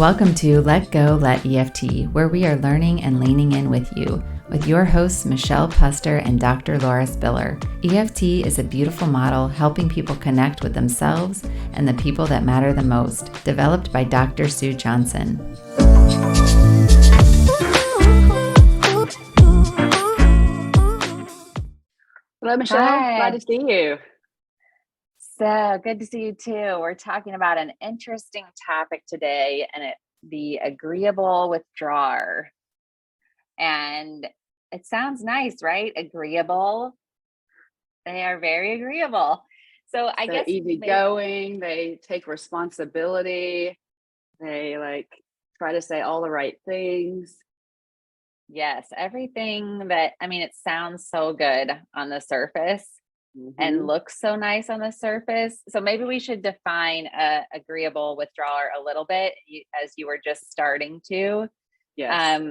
Welcome to Let Go, Let EFT, where we are learning and leaning in with you, with your hosts Michelle Puster and Dr. Laura Spiller. EFT is a beautiful model helping people connect with themselves and the people that matter the most, developed by Dr. Sue Johnson. Hello, Michelle. Hi. Glad to see you. So good to see you too. We're talking about an interesting topic today, and the agreeable withdrawer. And it sounds nice, right? Agreeable. They are very agreeable. So I guess easygoing. They take responsibility. They try to say all the right things. Yes, everything that, it sounds so good on the surface. And looks so nice on the surface. So maybe we should define a agreeable withdrawer a little bit, as you were just starting to. Yes.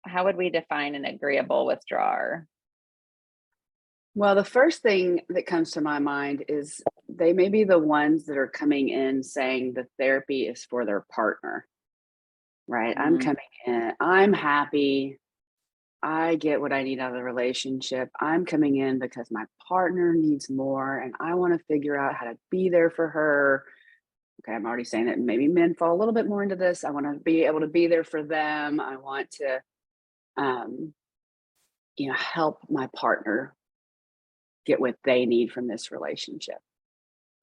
How would we define an agreeable withdrawer? Well, the first thing that comes to my mind is they may be the ones that are coming in saying the therapy is for their partner, right? I'm coming in, I'm happy. I get what I need out of the relationship. I'm coming in because my partner needs more and I want to figure out how to be there for her. Okay, I'm already saying that maybe men fall a little bit more into this. I want to be able to be there for them. I want to, help my partner get what they need from this relationship.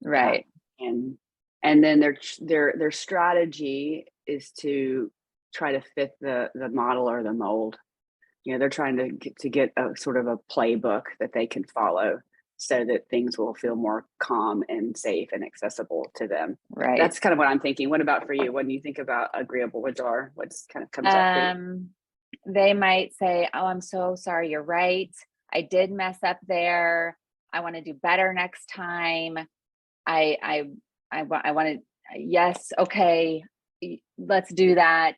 Right. And then their strategy is to try to fit the model or the mold. They're trying to get a sort of a playbook that they can follow so that things will feel more calm and safe and accessible to them. Right. That's kind of what I'm thinking. What about for you? When you think about agreeable withdrawer, what's kind of comes up for you? They might say, "Oh, I'm so sorry. You're right. I did mess up there. I want to do better next time. I want to, yes. Okay. Let's do that.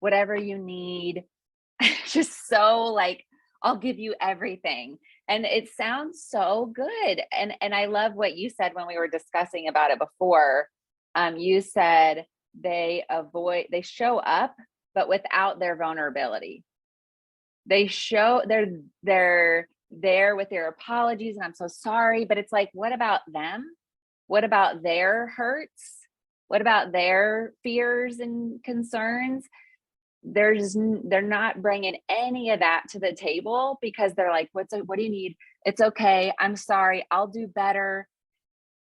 Whatever you need." Just so I'll give you everything. And it sounds so good. And I love what you said when we were discussing about it before. You said they show up, but without their vulnerability. They show they're there with their apologies and I'm so sorry, but it's like, what about them? What about their hurts? What about their fears and concerns? They're not bringing any of that to the table because they're like, what do you need? It's okay. I'm sorry. I'll do better.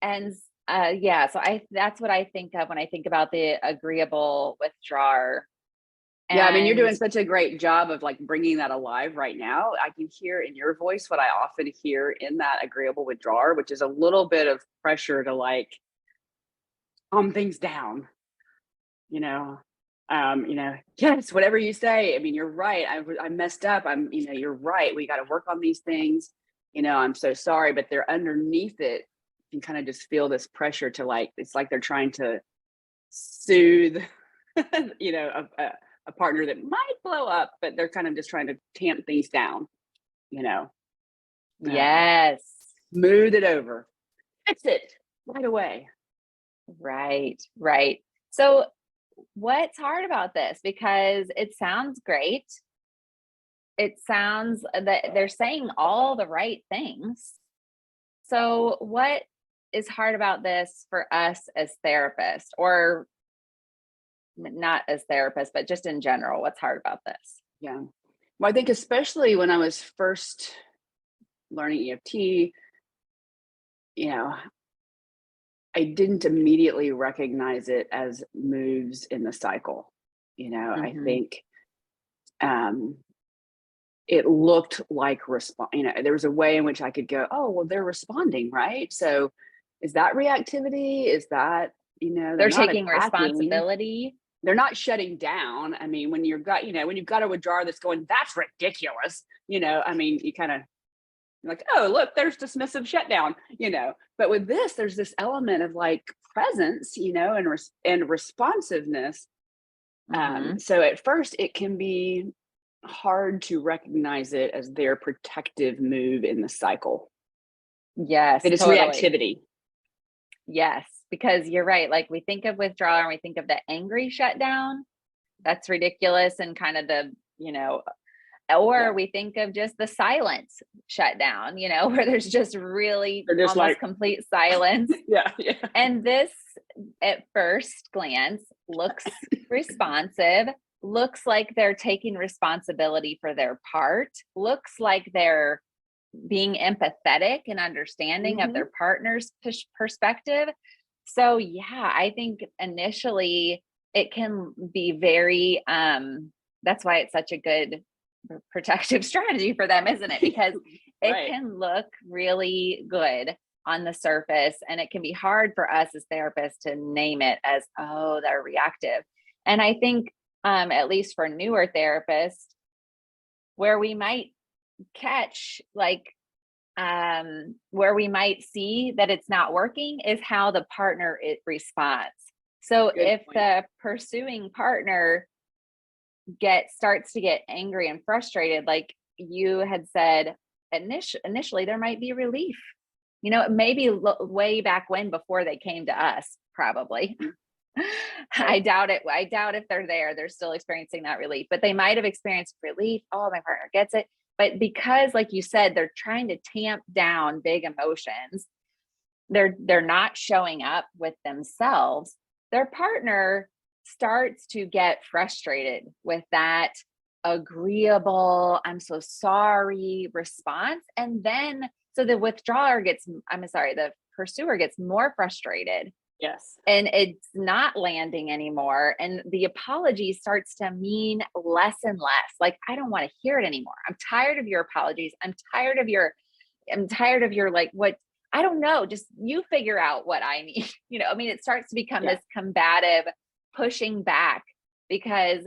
And so that's what I think of when I think about the agreeable withdrawer. Yeah, you're doing such a great job of bringing that alive right now. I can hear in your voice what I often hear in that agreeable withdrawer, which is a little bit of pressure to calm things down, yes, whatever you say. You're right. I messed up. You're right. We got to work on these things. I'm so sorry, but they're underneath it. You can kind of just feel this pressure to it's like they're trying to soothe, a partner that might blow up, but they're kind of just trying to tamp things down, Yes. Smooth it over. Fix it right away. Right. So what's hard about this? Because it sounds great. It sounds that they're saying all the right things. So what is hard about this for us as therapists, or not as therapists, but just in general? What's hard about this? Yeah. Well, I think especially when I was first learning EFT, I didn't immediately recognize it as moves in the cycle. I think it looked like there was a way in which I could go, oh, well, they're responding, right? So is that reactivity? Is that, they're taking responsibility? They're not shutting down. When you've got a withdrawer that's going, that's ridiculous. You kind of like, oh, look, there's dismissive shutdown, but with this, there's this element of presence, and responsiveness. So at first it can be hard to recognize it as their protective move in the cycle. Yes. It is totally. reactivity. Yes. because you're right. Like we think of withdrawal and we think of the angry shutdown. That's ridiculous. And kind of the, or we think of just the silence shutdown, where there's just really just almost complete silence. Yeah. And this at first glance looks responsive, looks like they're taking responsibility for their part, looks like they're being empathetic and understanding of their partner's perspective. So yeah, I think initially it can be very, that's why it's such a good protective strategy for them, isn't it? Because it can look really good on the surface, and it can be hard for us as therapists to name it as, oh, they're reactive. And I think, at least for newer therapists, where we might catch where we might see that it's not working is how the partner responds. So if the pursuing partner starts to get angry and frustrated, like you had said, initially there might be relief, maybe way back when, before they came to us, probably. I doubt it. I doubt if they're still experiencing that relief, but they might have experienced relief. Oh, my partner gets it. But because, like you said, they're trying to tamp down big emotions, they're not showing up with themselves. Their partner starts to get frustrated with that agreeable, I'm so sorry response. And then, so the the pursuer gets more frustrated. Yes. And it's not landing anymore. And the apology starts to mean less and less. Like, I don't want to hear it anymore. I'm tired of your apologies. I'm tired of your like, what, I don't know, just you figure out what I need. It starts to become this combative pushing back because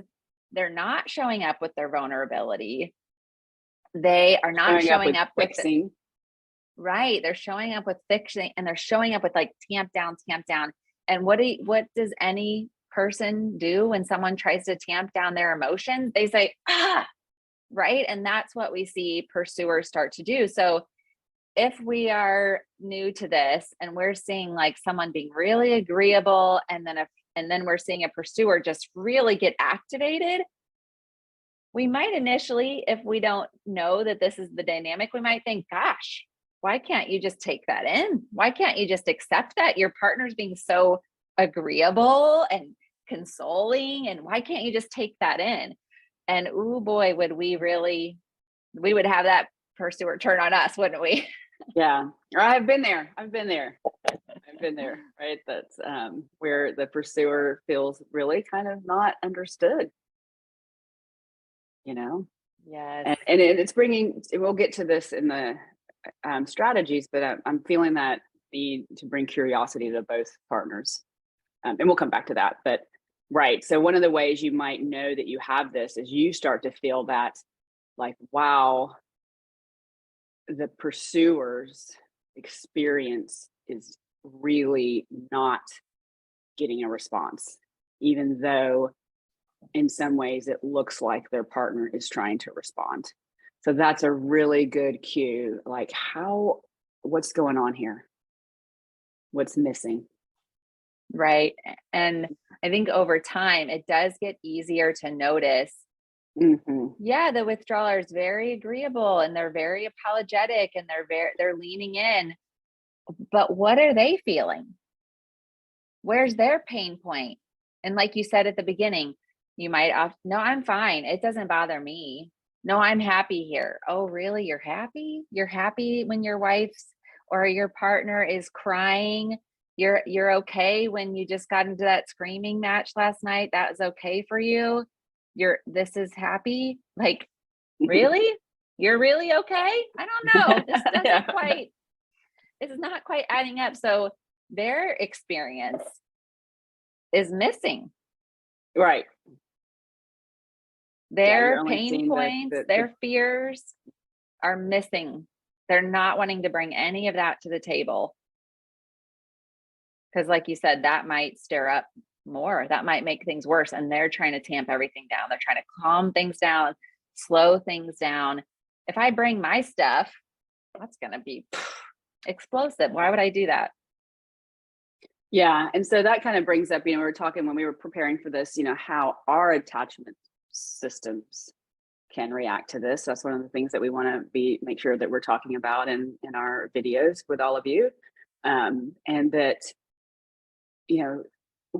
they're not showing up with their vulnerability. They are not showing up with fixing. Right. They're showing up with fixing, and they're showing up with like tamp down. And what does any person do when someone tries to tamp down their emotions? They say, right. And that's what we see pursuers start to do. So if we are new to this and we're seeing like someone being really agreeable, and then we're seeing a pursuer just really get activated, we might initially, if we don't know that this is the dynamic, we might think, gosh, why can't you just take that in? Why can't you just accept that your partner's being so agreeable and consoling? And why can't you just take that in? And oh boy, we would have that pursuer turn on us, wouldn't we? Yeah. I've been there. Right. That's where the pursuer feels really kind of not understood. Yes. And it's bringing, we'll get to this in the strategies, but I'm feeling that need to bring curiosity to both partners. And we'll come back to that. But right. So one of the ways you might know that you have this is you start to feel that like, wow, the pursuer's experience is really not getting a response, even though in some ways it looks like their partner is trying to respond. So that's a really good cue. Like, what's going on here? What's missing? Right. And I think over time, it does get easier to notice. Yeah, the withdrawer is very agreeable and they're very apologetic and they're leaning in. But what are they feeling? Where's their pain point? And like you said at the beginning, you might no, I'm fine. It doesn't bother me. No, I'm happy here. Oh, really? You're happy? You're happy when your wife's or your partner is crying? You're okay when you just got into that screaming match last night? That was okay for you? This is happy? Like, really? You're really okay? I don't know. This doesn't it's not quite adding up. So their experience is missing. Right. Their pain points, their fears are missing. They're not wanting to bring any of that to the table. Because like you said, that might stir up more. That might make things worse. And they're trying to tamp everything down. They're trying to calm things down, slow things down. If I bring my stuff, that's going to be explosive. Why would I do that? Yeah. And so that kind of brings up, we were talking when we were preparing for this, how our attachment systems can react to this. So that's one of the things that we want to make sure that we're talking about in our videos with all of you. And that,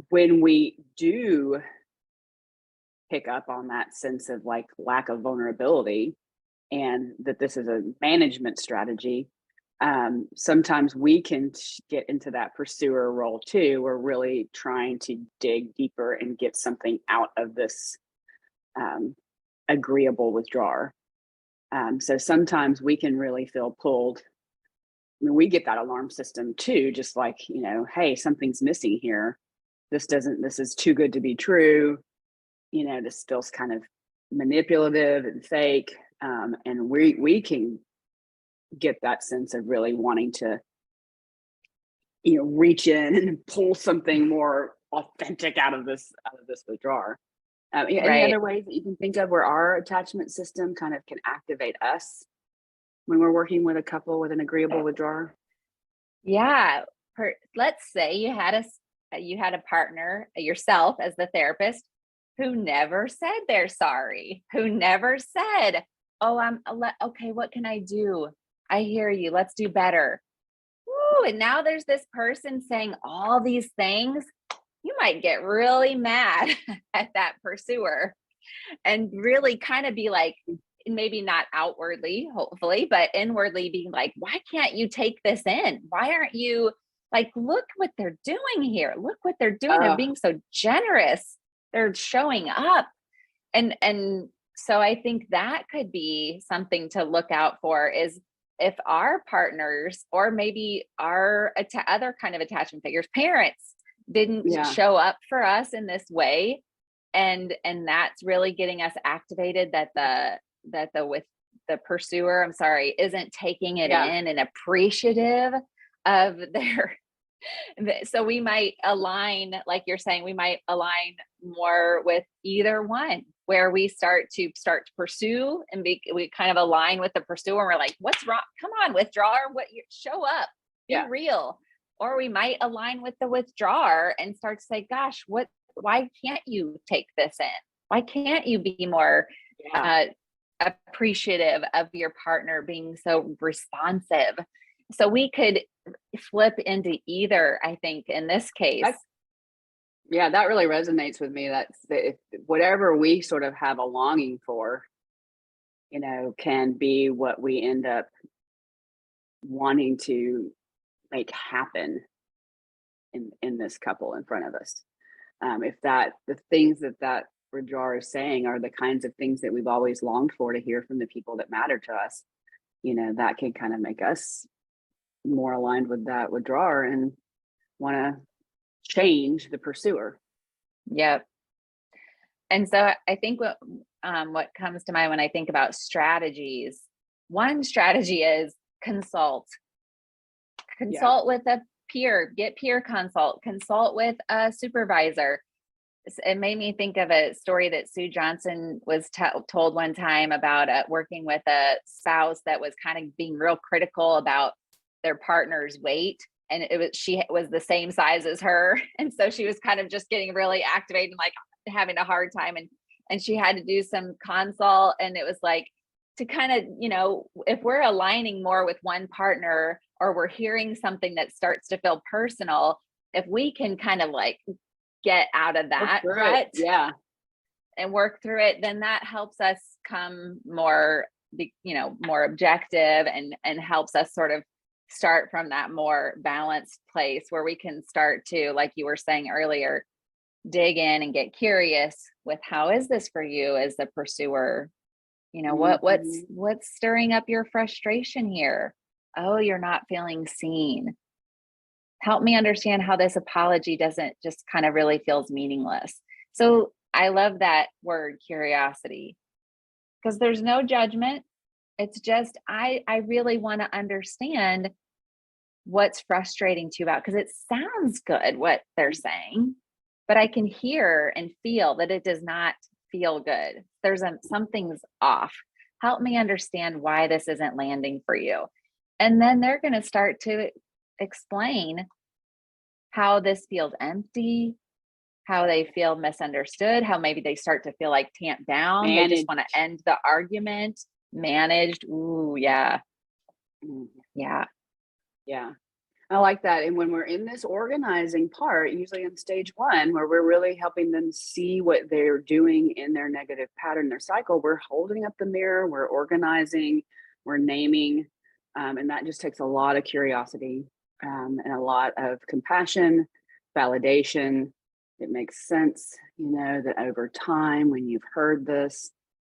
when we do pick up on that sense of like lack of vulnerability, and that this is a management strategy, sometimes we can get into that pursuer role too. We're really trying to dig deeper and get something out of this agreeable withdrawer. So sometimes we can really feel pulled. I mean, we get that alarm system too, just like, hey, something's missing here. This is too good to be true. This feels kind of manipulative and fake. And we can get that sense of really wanting to, reach in and pull something more authentic out of this withdrawal. Any Right. other ways that you can think of where our attachment system kind of can activate us when we're working with a couple with an agreeable withdrawal? Yeah. Let's say you had a partner, yourself as the therapist, who never said they're sorry, who never said, oh, okay, what can I do? I hear you. Let's do better. Woo, and now there's this person saying all these things. You might get really mad at that pursuer and really kind of be like, maybe not outwardly, hopefully, but inwardly being like, why can't you take this in? Why aren't you like, look what they're doing here. Look what they're doing. They're being so generous. They're showing up. And so I think that could be something to look out for, is if our partners, or maybe our other kind of attachment figures, parents, didn't show up for us in this way, and that's really getting us activated, that the pursuer, I'm sorry, isn't taking it in and appreciative of their. So we might align, like you're saying, we might align more with either one, where we start to pursue, and we kind of align with the pursuer. We're like, what's wrong? Come on, withdrawer, show up, be real. Or we might align with the withdrawer and start to say, gosh, why can't you take this in? Why can't you be more appreciative of your partner being so responsive? So we could flip into either, I think, in this case. That really resonates with me. That's whatever we sort of have a longing for, can be what we end up wanting to make happen in this couple in front of us. If the things that withdrawer is saying are the kinds of things that we've always longed for to hear from the people that matter to us, that can kind of make us more aligned with that withdrawer and want to change the pursuer. Yep. And so I think what comes to mind when I think about strategies, one strategy is consult with a peer, get peer consult with a supervisor. It made me think of a story that Sue Johnson was told one time about working with a spouse that was kind of being real critical about their partner's weight. And she was the same size as her. And so she was kind of just getting really activated and like having a hard time. And she had to do some consult. And it was like, to kind of, if we're aligning more with one partner, or we're hearing something that starts to feel personal, if we can kind of like get out of that rut and work through it, then that helps us come more, more objective, and helps us sort of start from that more balanced place where we can start to, like you were saying earlier, dig in and get curious with, how is this for you as the pursuer? What's stirring up your frustration here? Oh, you're not feeling seen. Help me understand how this apology doesn't just kind of really feels meaningless. So I love that word, curiosity, because there's no judgment. It's just, I really want to understand what's frustrating to you about, because it sounds good what they're saying, but I can hear and feel that it does not feel good. Something's off. Help me understand why this isn't landing for you. And then they're going to start to explain, how this feels empty, how they feel misunderstood, how maybe they start to feel like tamped down. They just want to end the argument. Managed. Ooh, yeah. Yeah. Yeah. I like that. And when we're in this organizing part, usually in stage 1, where we're really helping them see what they're doing in their negative pattern, their cycle, we're holding up the mirror, we're organizing, we're naming. And that just takes a lot of curiosity and a lot of compassion, validation. It makes sense, that over time, when you've heard this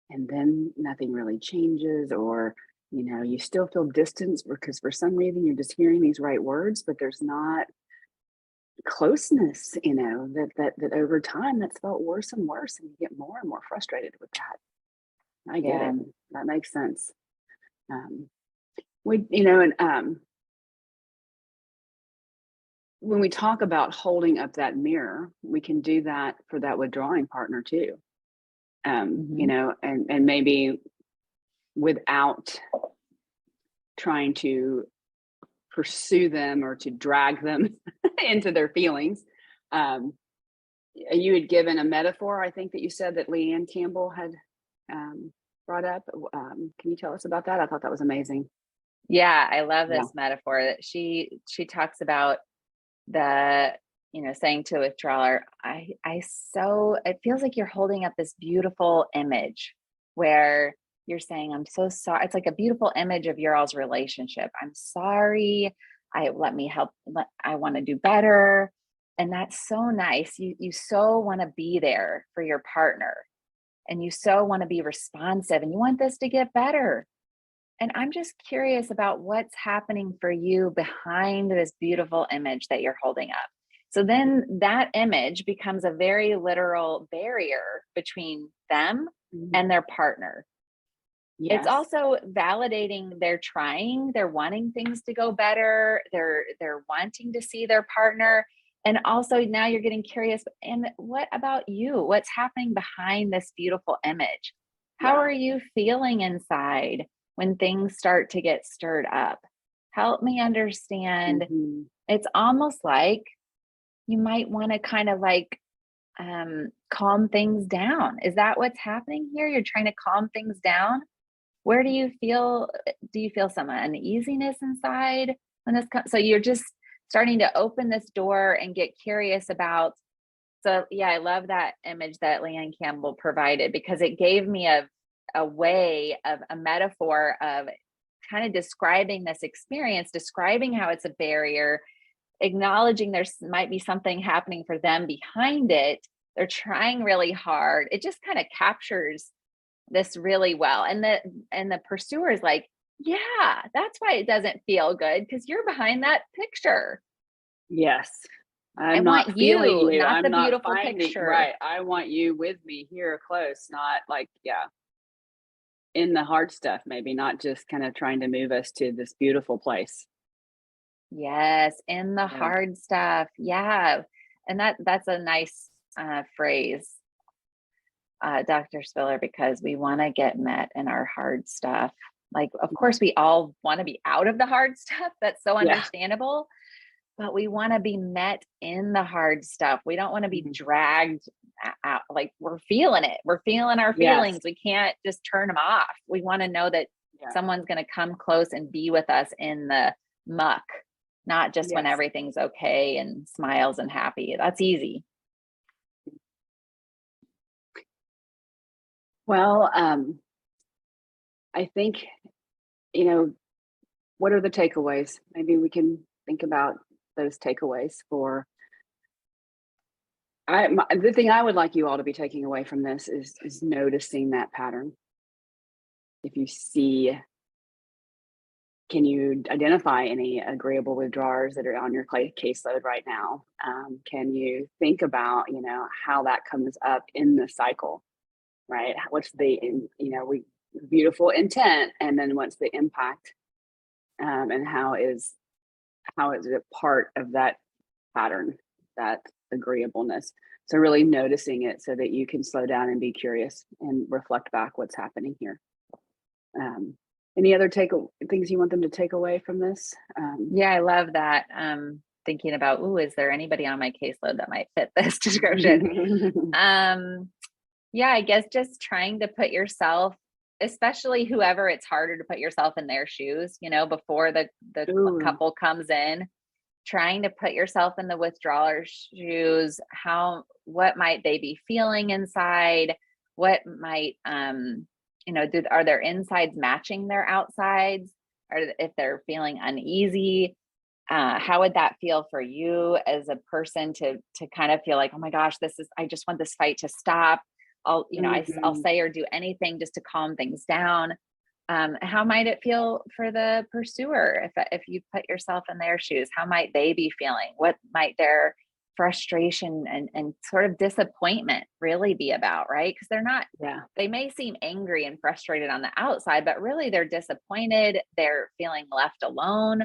and then nothing really changes, or you still feel distance because for some reason you're just hearing these right words, but there's not closeness, that over time that's felt worse and worse, and you get more and more frustrated with that. I get it. That makes sense. When we talk about holding up that mirror, we can do that for that withdrawing partner too. And maybe without trying to pursue them or to drag them into their feelings. You had given a metaphor, I think, that you said that Leanne Campbell had brought up. Can you tell us about that? I thought that was amazing. Yeah, I love this metaphor that she talks about the, saying to a withdrawer, it feels like you're holding up this beautiful image where you're saying, I'm so sorry. It's like a beautiful image of your all's relationship. I'm sorry. Let me help. I want to do better. And that's so nice. You so want to be there for your partner, and you so want to be responsive, and you want this to get better. And I'm just curious about what's happening for you behind this beautiful image that you're holding up. So then that image becomes a very literal barrier between them and their partner. Yes. It's also validating they're trying, they're wanting things to go better, they're wanting to see their partner. And also now you're getting curious, and what about you? What's happening behind this beautiful image? How are you feeling inside when things start to get stirred up? Help me understand. It's almost like you might want to kind of like calm things down. Is that what's happening here? You're trying to calm things down? Where do you feel some uneasiness inside when this comes? So you're just starting to open this door and get curious about. So yeah, I love that image that Leanne Campbell provided, because it gave me a way of a metaphor of kind of describing this experience, describing how it's a barrier, acknowledging there might be something happening for them behind it. They're trying really hard. It just kind of captures this really well. And the pursuer is like, yeah, that's why it doesn't feel good, because you're behind that picture. Yes. I want you, not I'm the not beautiful finding, picture. Right. I want you with me here close, not like, in the hard stuff, maybe not just kind of trying to move us to this beautiful place. Yes, in the hard stuff. Yeah. And that's a nice phrase, Dr. Spiller, because we want to get met in our hard stuff. Like, of course, we all want to be out of the hard stuff. That's so understandable. But we want to be met in the hard stuff. We don't want to be dragged out. Like, we're feeling it. We're feeling our feelings. We can't just turn them off. We want to know that someone's going to come close and be with us in the muck, not just when everything's okay and smiles and happy. That's easy. Well, I think, what are the takeaways? Maybe we can think about those takeaways for. The thing I would like you all to be taking away from this is noticing that pattern. If you see, can you identify any agreeable withdrawers that are on your caseload right now? Can you think about, how that comes up in the cycle, right? What's the, beautiful intent, and then what's the impact, and how is it part of that pattern, that agreeableness? So really noticing it so that you can slow down and be curious and reflect back what's happening here. Any other things you want them to take away from this? Yeah, I love that. thinking about, ooh, is there anybody on my caseload that might fit this description? Yeah, I guess just trying to put yourself, especially whoever it's harder to put yourself in their shoes, before the Ooh, couple comes in, trying to put yourself in the withdrawer shoes. What might they be feeling inside? What might, are their insides matching their outsides? Or if they're feeling uneasy, how would that feel for you as a person to kind of feel like, oh my gosh, I just want this fight to stop. I'll say or do anything just to calm things down. How might it feel for the pursuer if you put yourself in their shoes? How might they be feeling? What might their frustration and sort of disappointment really be about, right? Because they may seem angry and frustrated on the outside, but really they're disappointed. They're feeling left alone.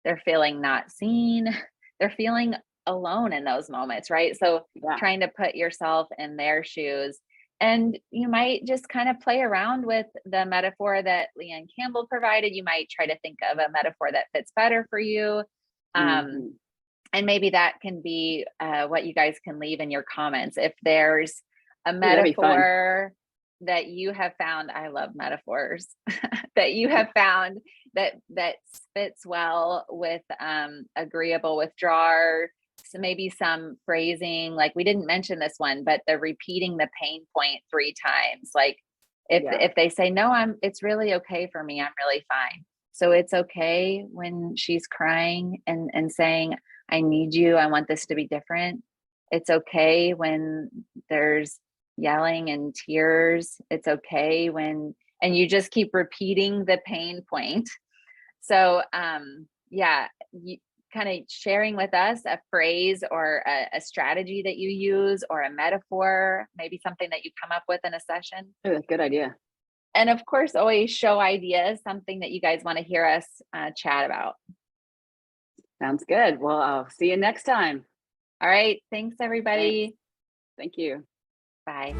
They're feeling not seen. They're feeling alone in those moments, right? So trying to put yourself in their shoes. And you might just kind of play around with the metaphor that Leanne Campbell provided. You might try to think of a metaphor that fits better for you. And maybe that can be what you guys can leave in your comments. If there's a metaphor that you have found, I love metaphors, that you have found that fits well with agreeable withdrawer. So maybe some phrasing, like we didn't mention this one, but the repeating the pain point 3 times. Like if they say, no, it's really okay for me. I'm really fine. So it's okay when she's crying and saying, I need you. I want this to be different. It's okay when there's yelling and tears. It's okay and you just keep repeating the pain point. So, you kind of sharing with us a phrase or a strategy that you use or a metaphor, maybe something that you come up with in a session. Oh, good idea. And of course, always show ideas, something that you guys want to hear us chat about. Sounds good. Well, I'll see you next time. All right. Thanks, everybody. Thank you. Bye.